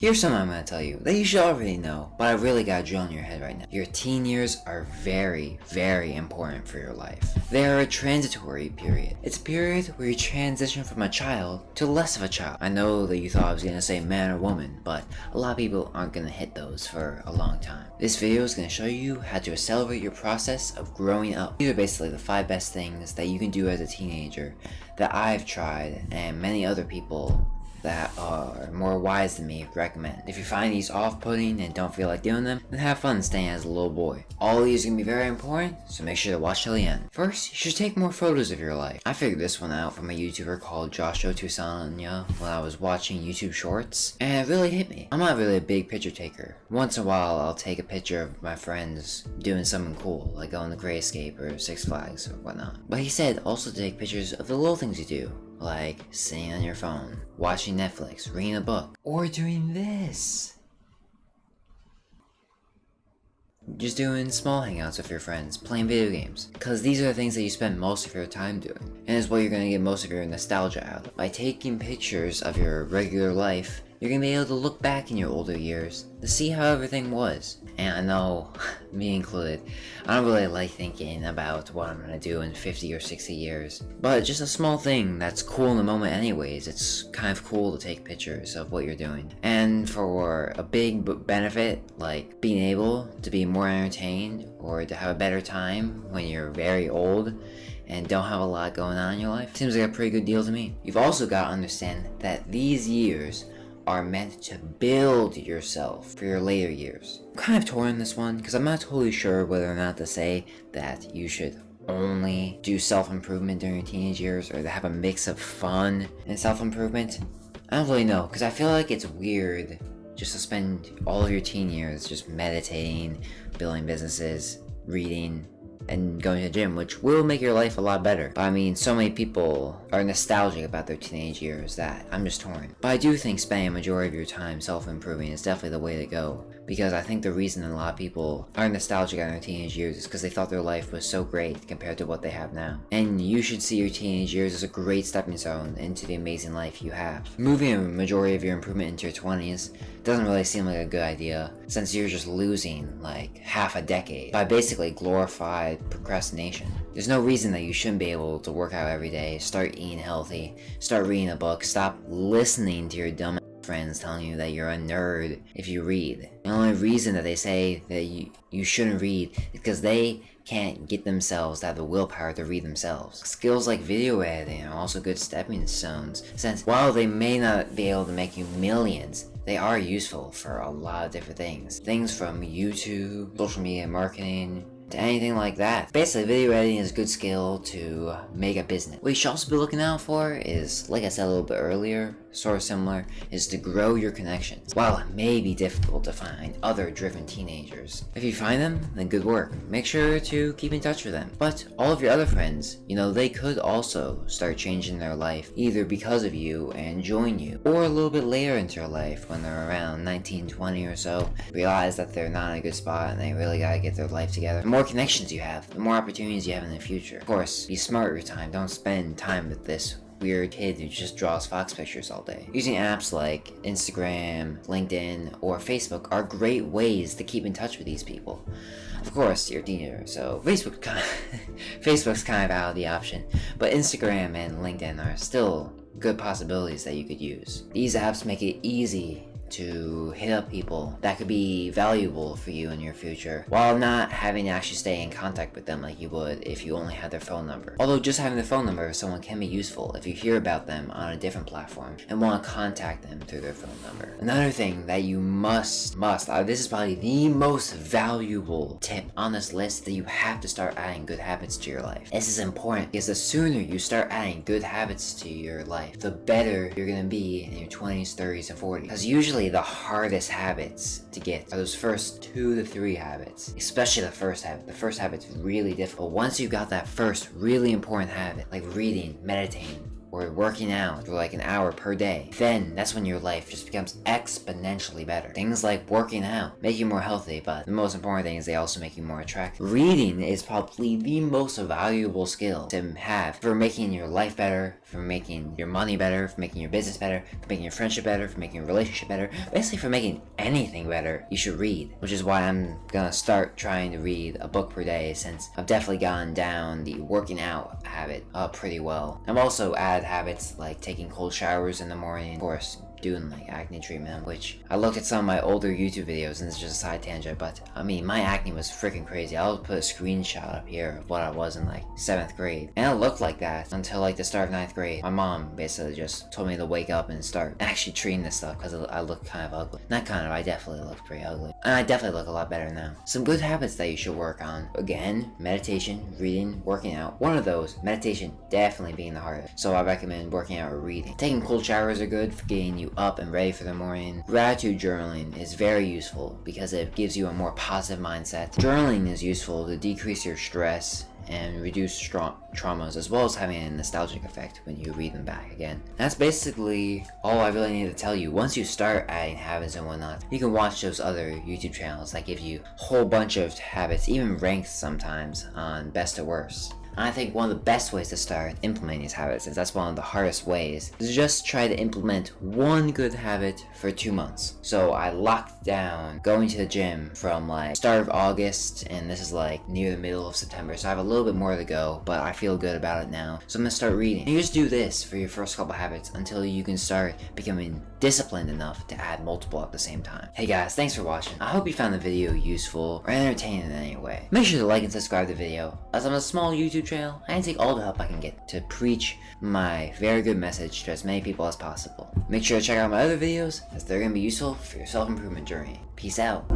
Here's something I'm gonna tell you that you should already know, but I really gotta drill in your head right now. Your teen years are very, very important for your life. They are a transitory period. It's a period where you transition from a child to less of a child. I know that you thought I was gonna say man or woman, but a lot of people aren't gonna hit those for a long time. This video is gonna show you how to accelerate your process of growing up. These are basically the 5 best things that you can do as a teenager that I've tried and many other people that are more wise than me recommend. If you find these off-putting and don't feel like doing them, then have fun staying as a little boy. All of these are gonna be very important, so make sure to watch till the end. First, you should take more photos of your life. I figured this one out from a YouTuber called Joshua Tusanya when I was watching YouTube Shorts, and it really hit me. I'm not really a big picture taker. Once in a while, I'll take a picture of my friends doing something cool, like going to Great Escape or Six Flags or whatnot. But he said also to take pictures of the little things you do, like sitting on your phone, watching Netflix, reading a book, or doing this. Just doing small hangouts with your friends, playing video games. Because these are the things that you spend most of your time doing. And it's what you're going to get most of your nostalgia out of. By taking pictures of your regular life, you're going to be able to look back in your older years to see how everything was. And I know, me included, I don't really like thinking about what I'm going to do in 50 or 60 years. But just a small thing that's cool in the moment anyways. It's kind of cool to take pictures of what you're doing. And for a big benefit, like being able to be more entertained or to have a better time when you're very old and don't have a lot going on in your life, seems like a pretty good deal to me. You've also got to understand that these years are meant to build yourself for your later years. I'm kind of torn on this one because I'm not totally sure whether or not to say that you should only do self-improvement during your teenage years or to have a mix of fun and self-improvement. I don't really know because I feel like it's weird just to spend all of your teen years just meditating, building businesses, reading, and going to the gym, which will make your life a lot better. But I mean, so many people are nostalgic about their teenage years that I'm just torn. But I do think spending a majority of your time self-improving is definitely the way to go. Because I think the reason a lot of people are nostalgic on their teenage years is because they thought their life was so great compared to what they have now. And you should see your teenage years as a great stepping stone into the amazing life you have. Moving a majority of your improvement into your 20s doesn't really seem like a good idea, since you're just losing like half a decade by basically glorified procrastination. There's no reason that you shouldn't be able to work out every day, start eating healthy, start reading a book, stop listening to your dumb friends telling you that you're a nerd if you read. The only reason that they say that you shouldn't read is because they can't get themselves to have the willpower to read themselves. Skills like video editing are also good stepping stones, since while they may not be able to make you millions, they are useful for a lot of different things. Things from YouTube, social media marketing, to anything like that. Basically, video editing is a good skill to make a business. What you should also be looking out for is, like I said a little bit earlier, sort of similar, is to grow your connections. While it may be difficult to find other driven teenagers, if you find them, then good work. Make sure to keep in touch with them. But all of your other friends, they could also start changing their life, either because of you and join you, or a little bit later into your life when they're around 19, 20 or so, realize that they're not in a good spot and they really gotta get their life together. The more connections you have, the more opportunities you have in the future. Of course, be smart with your time. Don't spend time with this weird kid who just draws fox pictures all day. Using apps like Instagram, LinkedIn, or Facebook are great ways to keep in touch with these people. Of course, you're a teenager, so Facebook's kind of out of the option, but Instagram and LinkedIn are still good possibilities that you could use. These apps make it easy to hit up people that could be valuable for you in your future, while not having to actually stay in contact with them like you would if you only had their phone number. Although just having their phone number of someone can be useful if you hear about them on a different platform and want to contact them through their phone number. Another thing that you must, this is probably the most valuable tip on this list, that you have to start adding good habits to your life. This is important because the sooner you start adding good habits to your life, the better you're going to be in your 20s, 30s, and 40s. Because usually the hardest habits to get are those first 2 to 3 habits, especially the first habit. The first habit's really difficult. Once you've got that first really important habit, like reading, meditating, or working out for like an hour per day, then that's when your life just becomes exponentially better. Things like working out make you more healthy, but the most important thing is they also make you more attractive. Reading is probably the most valuable skill to have for making your life better, for making your money better, for making your business better, for making your friendship better, for making your relationship better, basically for making anything better. You should read, which is why I'm gonna start trying to read a book per day, since I've definitely gone down the working out habit pretty well. I've also added habits like taking cold showers in the morning, of course, doing like acne treatment, which I looked at some of my older YouTube videos, and it's just a side tangent, but I mean, my acne was freaking crazy. I'll put a screenshot up here of what I was in like 7th grade, and it looked like that until like the start of 9th grade. My mom basically just told me to wake up and start actually treating this stuff because I looked kind of ugly. Not kind of, I definitely looked pretty ugly. And I definitely look a lot better now. Some good habits that you should work on. Again, meditation, reading, working out. One of those, meditation definitely being the hardest. So I recommend working out or reading. Taking cold showers are good for getting you up and ready for the morning. Gratitude journaling is very useful because it gives you a more positive mindset. Journaling is useful to decrease your stress and reduce traumas, as well as having a nostalgic effect when you read them back again. That's basically all I really need to tell you. Once you start adding habits and whatnot, you can watch those other YouTube channels that give you a whole bunch of habits, even ranked sometimes on best to worst. And I think one of the best ways to start implementing these habits, since that's one of the hardest ways, is just try to implement one good habit for 2 months. So I locked down going to the gym from like start of August, and this is like near the middle of September, so I have a little bit more to go, but I feel good about it now. So I'm gonna start reading. And you just do this for your first couple habits until you can start becoming disciplined enough to add multiple at the same time. Hey guys, thanks for watching. I hope you found the video useful or entertaining in any way. Make sure to like and subscribe to the video, as I'm a small YouTube channel, and I take all the help I can get to preach my very good message to as many people as possible. Make sure to check out my other videos, as they're going to be useful for your self-improvement journey. Peace out.